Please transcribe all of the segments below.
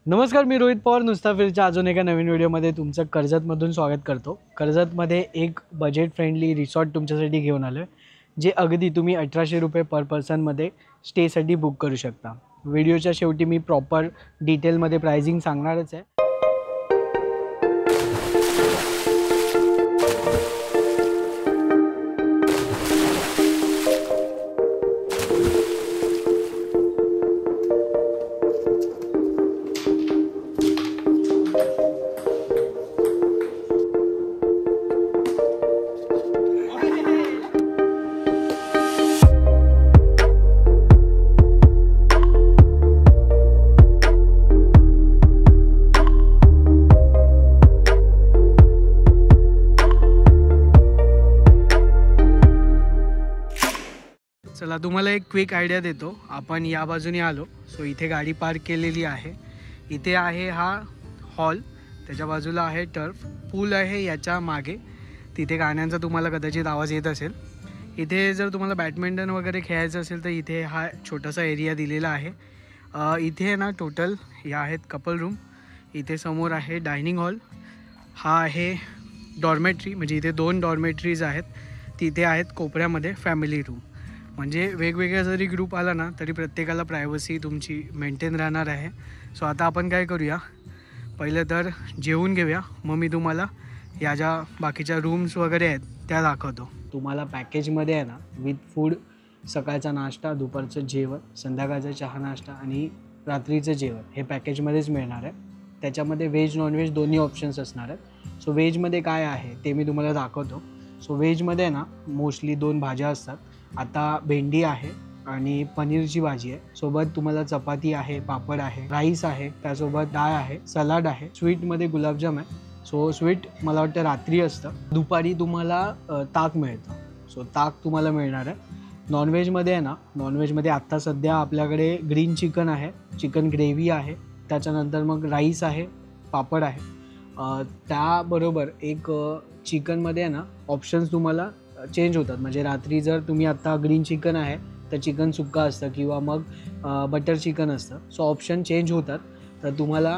नमस्कार, मी रोहित पवार मुस्ताफिरच्या अजून एका नवीन व्हिडिओमध्ये तुमचं कर्जतमधून स्वागत करतो। कर्जतमध्ये एक बजेट फ्रेंडली रिसॉर्ट तुमच्यासाठी घेऊन आलो आहे, जे अगदी तुम्ही 1800 रुपये पर पर्सनमध्ये स्टेसाठी बुक करू शकता। व्हिडिओच्या शेवटी मी प्रॉपर डिटेलमध्ये प्राइसिंग सांगणारच आहे। चला तुम्हाला एक क्विक आयडिया देतो। आपण या बाजूने आलो, सो इथे गाडी पार्क केलेली आहे। इथे आहे हा हॉल, त्याच्या बाजूला आहे टर्फ पूल आहे, याच्या मागे तिथे गाण्यांचा तुम्हाला कदाचित आवाज येत असेल। इथे जर तुम्हाला बॅडमिंटन वगैरे खेळायचं असेल तर इथे हा छोटासा एरिया दिलेला आहे। इथे ना टोटल या आहेत कपल रूम, इथे समोर आहे डायनिंग हॉल, हा आहे डॉर्मेट्री, म्हणजे इथे 2 डॉर्मेट्रीज आहेत। तिथे आहेत कोपऱ्यामध्ये फॅमिली रूम, म्हणजे वेगवेगळ्या जरी ग्रुप आला ना तरी प्रत्येकाला प्रायव्हसी तुमची मेंटेन राहणार आहे। सो आता आपण काय करूया, पहिलं तर जेवून घेऊया, मग मी तुम्हाला या ज्या बाकीच्या रूम्स वगैरे आहेत त्या दाखवतो। तुम्हाला पॅकेजमध्ये आहे ना विथ फूड, सकाळचा नाश्ता, दुपारचं जेवण, संध्याकाळचा चहा नाश्ता आणि रात्रीचं जेवण हे पॅकेजमध्येच मिळणार आहे। त्याच्यामध्ये व्हेज नॉनव्हेज दोन्ही ऑप्शन्स असणार आहेत। सो व्हेजमध्ये काय आहे ते मी तुम्हाला दाखवतो। सो व्हेजमध्ये ना मोस्टली 2 भाज्या असतात। आता भेंडी आहे आणि पनीरची भाजी आहे, सोबत तुम्हाला चपाती आहे, पापड आहे, राईस आहे, त्यासोबत डाळ आहे, सलाड आहे, स्वीटमध्ये गुलाबजाम आहे। सो स्वीट मला वाटतं रात्री असतं। दुपारी तुम्हाला ताक मिळतं, सो ताक तुम्हाला मिळणार आहे। नॉनव्हेजमध्ये आहे ना, नॉनव्हेजमध्ये आत्ता सध्या आपल्याकडे ग्रीन चिकन आहे, चिकन ग्रेव्ही आहे, त्याच्यानंतर मग राईस आहे, पापड आहे। त्याबरोबर एक चिकनमध्ये आहे ना ऑप्शन्स तुम्हाला चेंज होतात, म्हणजे रात्री जर तुम्ही आत्ता ग्रीन चिकन आहे तर चिकन सुक्का असतं किंवा मग बटर चिकन असतं। सो ऑप्शन चेंज होतात, तर तुम्हाला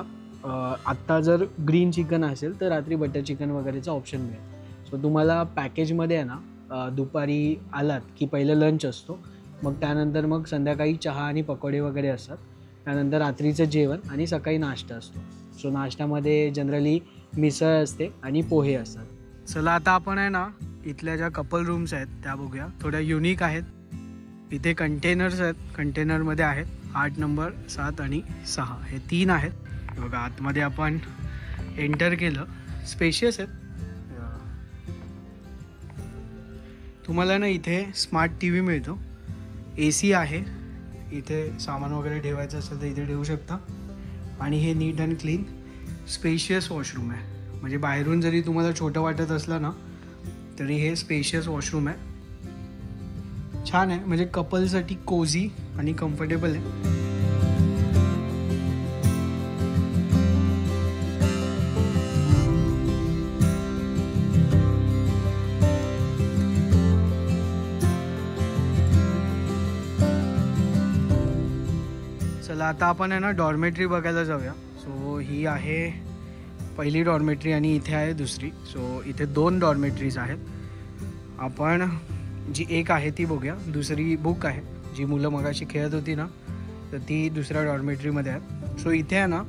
आत्ता जर ग्रीन चिकन असेल तर रात्री बटर चिकन वगैरेचा ऑप्शन मिळेल। सो तुम्हाला पॅकेजमध्ये आहे ना दुपारी आलात की पहिलं लंच असतो, मग त्यानंतर मग संध्याकाळी चहा आणि पकोडे वगैरे असतात, त्यानंतर रात्रीचं जेवण आणि सकाळी नाश्ता असतो। सो नाश्त्यामध्ये जनरली मिसळ असते आणि पोहे असतात। चला आता आपण आहे ना इथल्या ज्या कपल रूम्स आहेत त्या बघूया, थोड्या युनिक आहेत। इथे कंटेनर्स आहेत, कंटेनरमध्ये आहेत 8 नंबर, 7 आणि 6 हे 3 आहेत। बघा आतमध्ये आपण एंटर केलं, स्पेशियस आहेत। तुम्हाला ना इथे स्मार्ट TV मिळतो, AC आहे, इथे सामान वगैरे ठेवायचं असेल तर इथे ठेवू शकता। आणि हे नीट अँड क्लीन स्पेशियस वॉशरूम आहे, म्हणजे बाहेरून जरी तुम्हाला छोटं वाटत असलं ना तरी हे स्पेशियस वॉशरूम आहे, छान आहे, म्हणजे कपलसाठी कोझी आणि कम्फर्टेबल आहे। चला आता आपण आहे ना डॉर्मेट्री बघायला जाऊया। सो ही आहे पहिली डॉर्मेट्री आणि इथे आहे दुसरी। सो इथे 2 डॉर्मेट्रीज आहेत। आपण जी एक आहे ती बघूया, दुसरी बुक आहे, जी मुलं मगाशी खेळत होती ना तर ती दुसऱ्या डॉर्मेट्रीमध्ये आहे। सो इथे आहे ना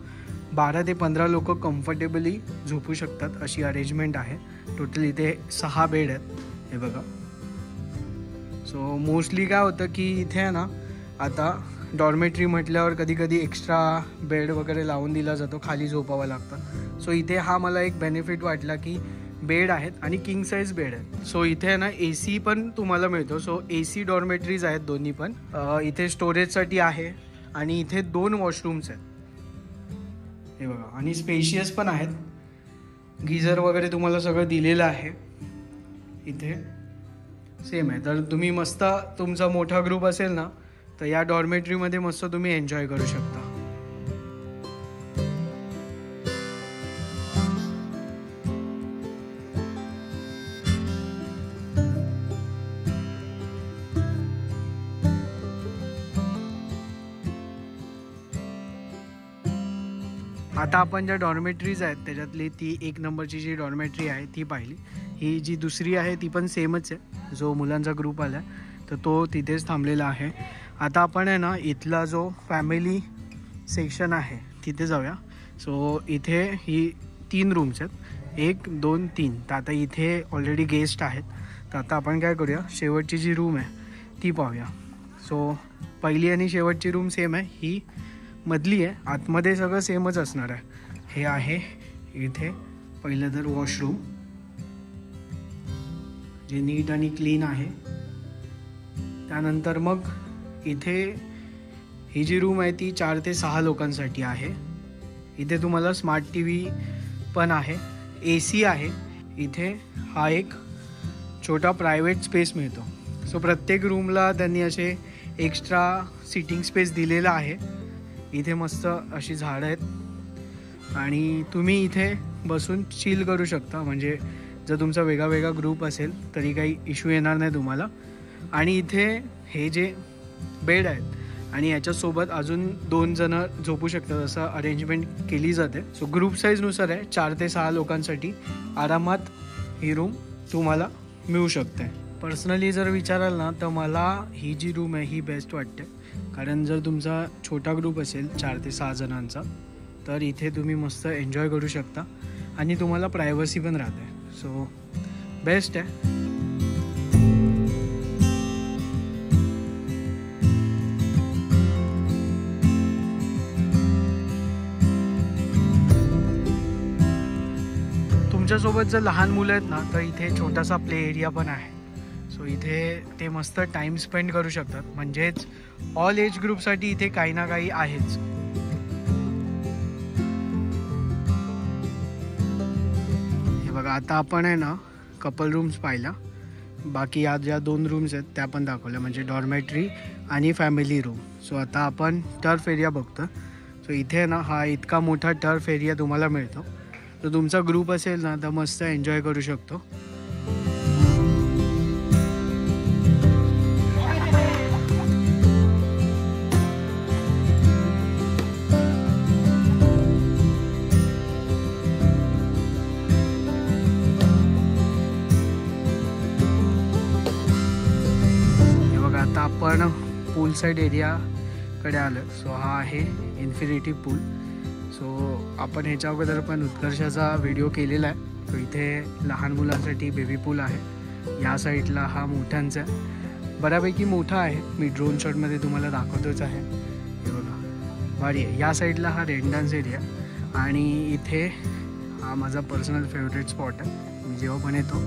12 ते 15 लोक कम्फर्टेबली झोपू शकतात अशी अरेंजमेंट आहे। टोटल इथे 6 बेड आहेत, हे बघा। सो मोस्टली काय होतं की इथे आहे ना आता डॉर्मेट्री म्हटल्यावर कधी कधी एक्स्ट्रा बेड वगैरे लावून दिला जातो, खाली झोपावं लागतं। सो इथे हा मला एक बेनिफिट वाटला की बेड आहेत आणि किंग साईज बेड आहेत। सो इथे आहे ना AC पण तुम्हाला मिळतो। सो AC डॉर्मेट्रीज आहेत दोन्ही पण। इथे स्टोरेजसाठी आहे आणि इथे 2 वॉशरूम्स आहेत, हे बघा, आणि स्पेशियस पण आहेत। गीझर वगैरे तुम्हाला सगळं दिलेलं आहे, इथे सेम आहे। तर तुम्ही मस्त, तुमचा मोठा ग्रुप असेल ना तर या डॉर्मेट्रीमध्ये मस्त तुम्ही एन्जॉय करू शकता। आता आपण ज्या डॉर्मेटरीज आहेत त्याच्यातली ती 1 नंबरची जी डॉर्मेटरी आहे ती पाहिली. ही जी दुसरी आहे ती पण सेमच आहे. जो मुलांचा ग्रुप आला तर तो तिथेच थांबलेला आहे. आता आपण आहे ना इथला जो फॅमिली सेक्शन आहे तिथे जाऊया. सो इथे ही 3 रूम्स आहेत, 1 2 3. तर आता इथे ऑलरेडी गेस्ट आहेत. तर आता आपण काय करूया, शेवटची जी रूम आहे ती पाहूया. सो पहिली आणि शेवटची रूम सेम आहे. ही मधली आहे, आतमध्ये सगळं सेमच असणार आहे. हे आहे इथे पहिलं तर वॉशरूम, जे नीट आणि क्लीन आहे. त्यानंतर मग इथे ही जी रूम आहे ती 4 ते 6 लोकांसाठी आहे. इथे तुम्हाला स्मार्ट TV पण आहे, AC आहे. इथे हा एक छोटा प्रायव्हेट स्पेस मिळतो. सो प्रत्येक रूमला त्यांनी असे एक्स्ट्रा सिटिंग स्पेस दिलेला आहे. इथे मस्त अशी झाडं आहेत आणि तुम्ही इथे बसून चिल करू शकता. म्हणजे जर तुमचा वेगळा वेगळा ग्रुप असेल तरी काही इश्यू येणार नाही तुम्हाला. आणि इथे हे जे बेड आहेत आणि याच्यासोबत अजून 2 जण झोपू शकतात असं अरेंजमेंट केली जाते. सो ग्रुप साईजनुसार आहे, 4 ते 6 लोकांसाठी आरामात ही रूम तुम्हाला मिळू शकते. पर्सनली जर विचाराल ना तर मला ही जी रूम आहे ही बेस्ट वाटते. कारण जर तुमचा छोटा ग्रुप असेल 4 ते 6 जणांचा तर इथे तुम्ही मस्त एन्जॉय करू शकता आणि तुम्हाला प्रायव्हसी पण राहते. सो बेस्ट आहे. तुमच्यासोबत जर लहान मुलं आहेत ना तर इथे छोटासा प्ले एरिया पण आहे. सो इथे ते मस्त टाईम स्पेंड करू शकतात. म्हणजेच ऑल एज ग्रुपसाठी इथे काही ना काही आहेच. हे बघा, आता आपण आहे ना कपल रूम्स पाहिल्या. बाकी या ज्या 2 रूम्स आहेत त्या पण दाखवल्या, म्हणजे डॉर्मेटरी आणि फॅमिली रूम. सो आता आपण टर्फ एरिया बघतो. सो इथे ना हा इतका मोठा टर्फ एरिया तुम्हाला मिळतो. तर तुमचा ग्रुप असेल ना तर मस्त एन्जॉय करू शकतो. आता आपण पूल साईड एरियाकडे आलो. सो हा आहे इन्फिनिटी पूल. सो आपण ह्याच्या अगोदर पण उत्कर्षाचा व्हिडिओ केलेला आहे. तो इथे लहान मुलांसाठी बेबी पूल आहे. या साईडला हा मोठ्यांचा आहे, बऱ्यापैकी मोठा आहे. मी ड्रोन शॉटमध्ये तुम्हाला दाखवतोच आहे. हे बघा भारी आहे. या साईडला हा रेन डान्स एरिया आणि इथे हा माझा पर्सनल फेवरेट स्पॉट आहे. मी जेव्हा पण येतो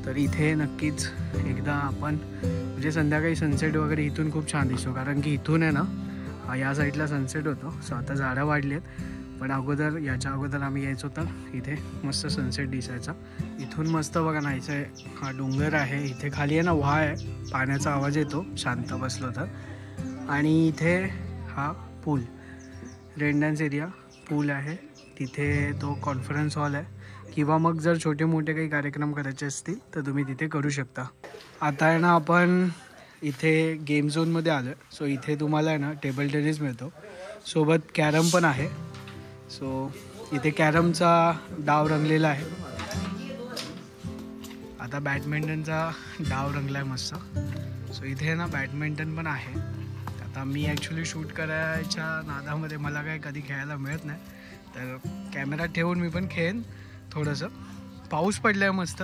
तर इथे नक्कीच एकदा आपण, म्हणजे संध्याकाळी सनसेट वगैरे इथून खूप छान दिसतो. कारण की इथून आहे ना या साईडला सनसेट होतो. सो आता झाडं वाढली आहेत, पण अगोदर याच्या अगोदर आम्ही यायचो तर इथे मस्त सनसेट दिसायचा. इथून मस्त बघा ना, इथे हा डोंगर आहे, इथे खाली आहे ना व्हाळ आहे, पाण्याचा आवाज येतो शांत बसलो तर. आणि इथे हा पूल, रेन डान्स एरिया पूल आहे. तिथे तो कॉन्फरन्स हॉल आहे, किंवा मग जर छोटे मोठे काही कार्यक्रम करायचे असतील तर तुम्ही तिथे करू शकता. आता आहे ना आपण इथे गेम झोनमध्ये आलो. सो इथे तुम्हाला आहे ना टेबल टेनिस मिळतो, सोबत कॅरम पण आहे. सो इथे कॅरमचा डाव रंगलेला आहे. आता बॅडमिंटनचा डाव रंगला आहे मस्त. सो इथे ना बॅडमिंटन पण आहे. आता मी ॲक्च्युली शूट करायच्या नादामध्ये मला काय कधी खेळायला मिळत नाही, तर कॅमेरा ठेवून मी पण खेळेन थोडंसं. पाऊस पडला आहे मस्त.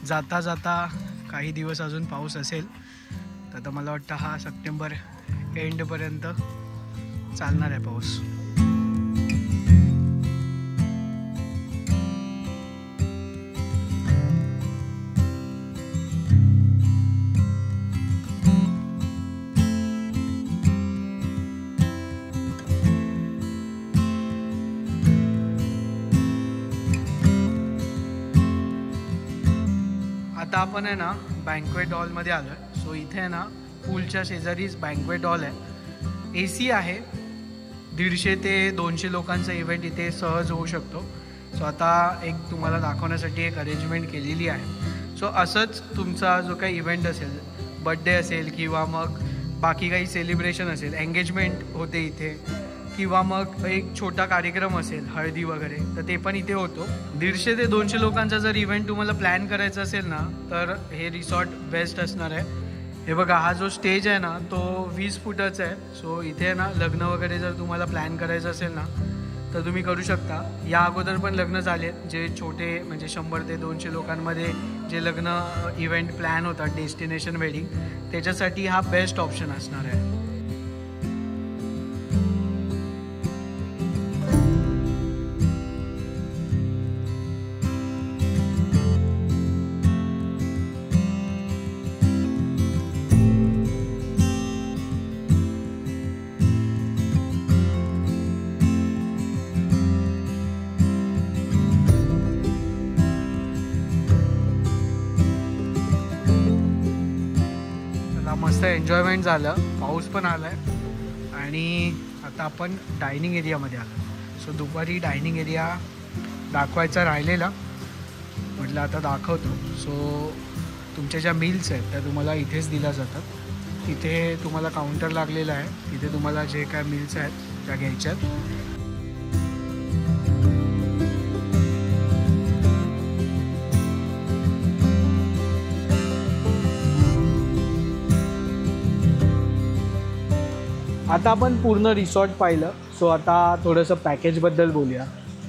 जाता जाता काही दिवस अजून पाऊस असेल, तर आता मला वाटतं हा सप्टेंबर एंडपर्यंत चालणार आहे पाऊस. आता आपण आहे ना बँक्वेट हॉलमध्ये आलो आहे. सो इथे आहे ना पूलच्या शेजारीच बँक्वेट हॉल आहे. AC आहे. 150 ते 200 लोकांचा इव्हेंट इथे सहज होऊ शकतो. सो आता एक तुम्हाला दाखवण्यासाठी एक अरेंजमेंट केलेली आहे. सो असंच तुमचा जो काही इव्हेंट असेल, बड्डे असेल किंवा मग बाकी काही सेलिब्रेशन असेल, एंगेजमेंट होते इथे, किंवा मग एक छोटा कार्यक्रम असेल हळदी वगैरे तर ते पण इथे होतो. 150 ते 200 लोकांचा जर इव्हेंट तुम्हाला प्लॅन करायचा असेल ना तर हे रिसॉर्ट बेस्ट असणार आहे. हे बघा, हा जो स्टेज आहे ना तो 20 फुटाचा आहे. सो इथे ना लग्न वगैरे जर तुम्हाला प्लॅन करायचं असेल ना तर तुम्ही करू शकता. या अगोदर पण लग्न झालेत जे छोटे म्हणजे 100 ते 200 लोकांमध्ये जे लग्न इव्हेंट प्लॅन होतात डेस्टिनेशन वेडिंग, त्याच्यासाठी हा बेस्ट ऑप्शन असणार आहे. मस्त एन्जॉयमेंट झालं, पाऊस पण आला आहे आणि आता आपण डायनिंग एरियामध्ये आलो. सो दुपारी डायनिंग एरिया दाखवायचा राहिलेला, म्हटलं आता दाखवतो. सो तुमच्या ज्या मील्स आहेत त्या तुम्हाला इथेच दिल्या जातात. तिथे तुम्हाला काउंटर लागलेला आहे, तिथे तुम्हाला जे काय मील्स आहेत त्या घ्यायच्यात. आता आपण पूर्ण रिसॉर्ट पाहिलं. सो आता थोडंसं पॅकेजबद्दल बोलूया.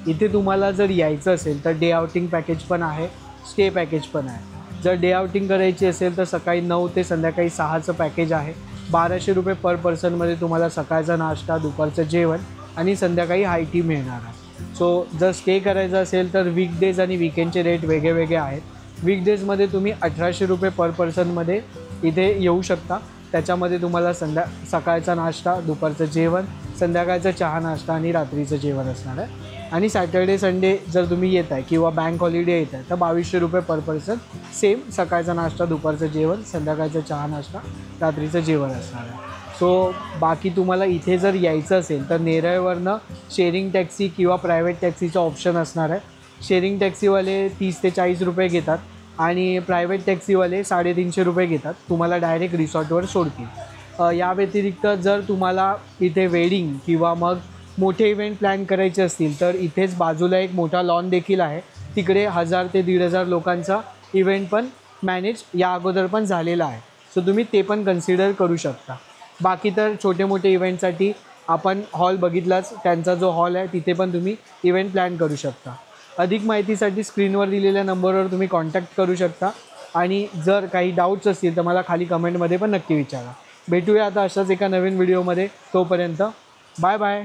इथे तुम्हाला जर यायचं असेल तर डे आउटिंग पॅकेज पण आहे, स्टे पॅकेज पण आहे. जर डे आउटिंग करायची असेल तर सकाळी 9 ते संध्याकाळी 6चं पॅकेज आहे. 1200 रुपये पर पर्सनमध्ये तुम्हाला सकाळचा नाश्ता, दुपारचं जेवण आणि संध्याकाळी हाय टी मिळणार आहे. सो जर स्टे करायचं असेल तर वीकडेज आणि वीकेंडचे रेट वेगळे वेगळे आहेत. वीकडेजमध्ये तुम्ही 1800 रुपये पर पर्सनमध्ये इथे येऊ शकता. त्याच्यामध्ये तुम्हाला सकाळचा नाश्ता, दुपारचं जेवण, संध्याकाळचा चहा नाश्ता आणि रात्रीचं जेवण असणार आहे. आणि सॅटर्डे संडे जर तुम्ही येत आहे किंवा बँक हॉलिडे येत आहे तर 2200 रुपये पर पर्सन. सेम सकाळचा नाश्ता, दुपारचं जेवण, संध्याकाळचं चहा नाश्ता, रात्रीचं जेवण असणार आहे. सो बाकी तुम्हाला इथे जर यायचं असेल तर नेरळवरनं शेअरिंग टॅक्सी किंवा प्रायव्हेट टॅक्सीचा ऑप्शन असणार आहे. शेअरिंग टॅक्सीवाले 30 ते 40 रुपये घेतात आणि प्रायव्हेट टॅक्सीवाले 350 रुपये घेतात. तुम्हाला डायरेक्ट रिसॉर्टवर सोडतील. या व्यतिरिक्त जर तुम्हाला इथे वेडिंग किंवा मग मोठे इव्हेंट प्लॅन करायचे असतील तर इथेच बाजूला एक मोठा लॉन देखील आहे. तिकडे 1000 ते 1500 लोकांचा इव्हेंट पण मॅनेज या अगोदर पण झालेला आहे. सो तुम्ही ते पण कन्सिडर करू शकता. बाकी तर छोटे मोठे इव्हेंटसाठी आपण हॉल बघितलाच, त्यांचा जो हॉल आहे तिथे पण तुम्ही इव्हेंट प्लॅन करू शकता. अधिक माहितीसाठी स्क्रीनवर दिलेल्या नंबरवर तुम्ही कॉन्टॅक्ट करू शकता आणि जर काही डाऊट्स असतील तर मला खाली कमेंटमध्ये पण नक्की विचारा. भेटूया आता अशाच एका नवीन व्हिडिओमध्ये. तोपर्यंत बाय बाय.